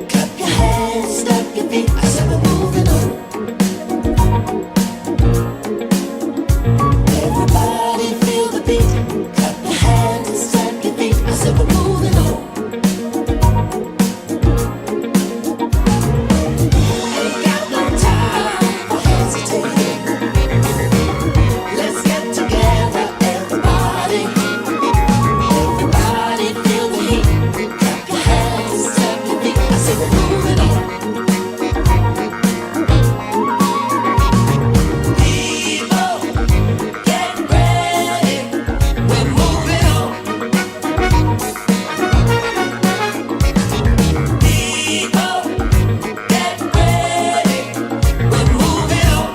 clap your hands, stamp your feet. I said we're moving on. Everybody feel the beat. Clap your hands and stamp your feet. I said we're moving on. Ain't got no time for hesitating. Let's get together, everybody. Everybody feel the heat. Clap your hands, stamp your feet. I said we're moving on. People, get ready. We're moving on. People, get ready. We're moving on.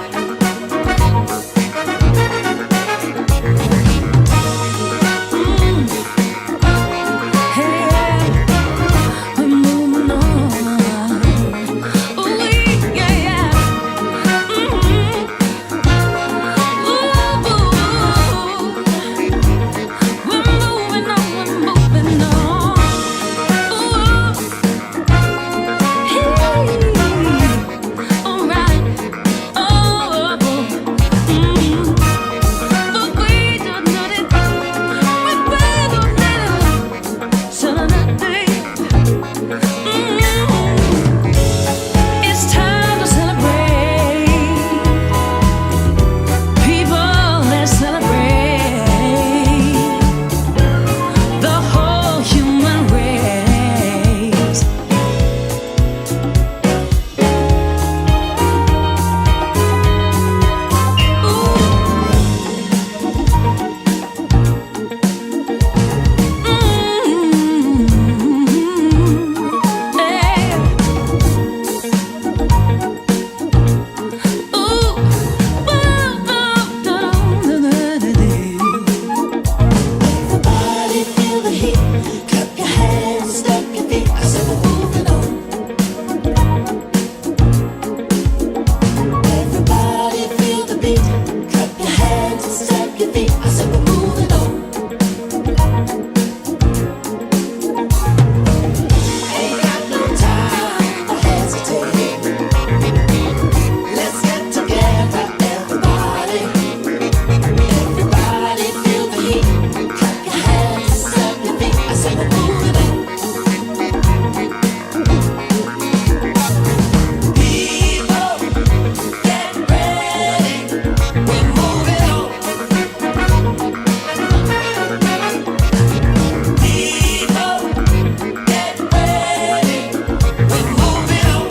It's time to celebrate. People, let's celebrate the whole human race. Everybody feel the heat. Clap your hands, stamp your feet. I said we're moving on. Everybody feel the beat. Clap your hands and stamp your feet. I said we're moving on. Ain't got no time for hesitating. Let's get together, everybody. Everybody feel the heat. Clap your hands, stamp your feet. I said we're moving on. People, get ready. We're moving on. People, get ready. We're moving on.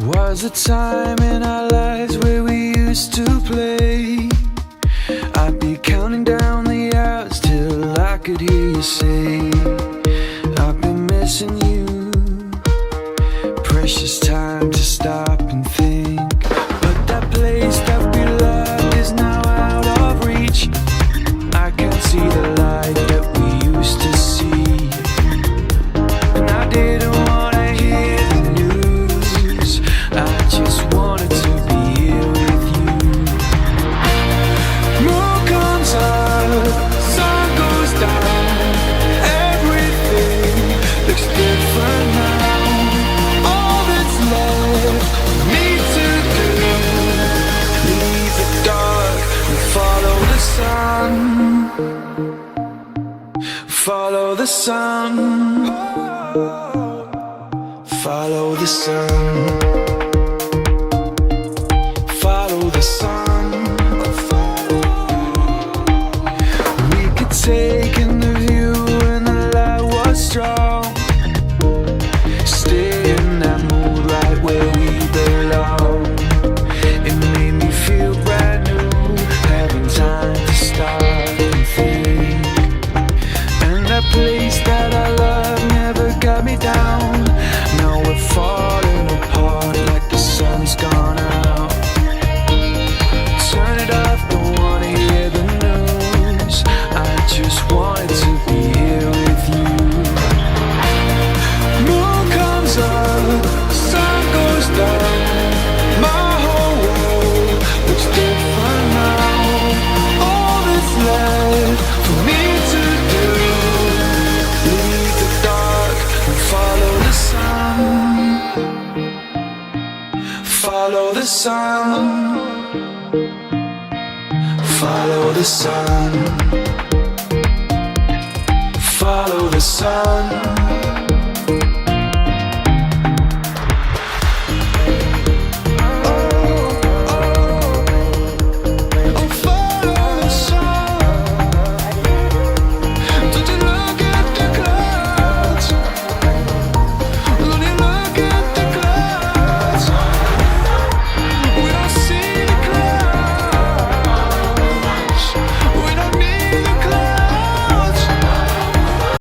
Was a time in our lives where we used to play. I'd be counting down the hours till I could hear you say, I've been missing you. Precious time to stop and think. But that place that we loved is now out of reach. I can't see the light that we used to see. And I didn't wanna hear the news. I just wanted to be here with you. Moon comes up, sun goes down. Everything looks different now. All that's left for me to do, leave the dark and follow the sun. Follow the sun. Follow the sun. Follow the sun. We could take in the view when the light was strong. Stay in that mood right where we belong. It made me feel brand new, having time to start and think. sun, follow the sun, follow the sun.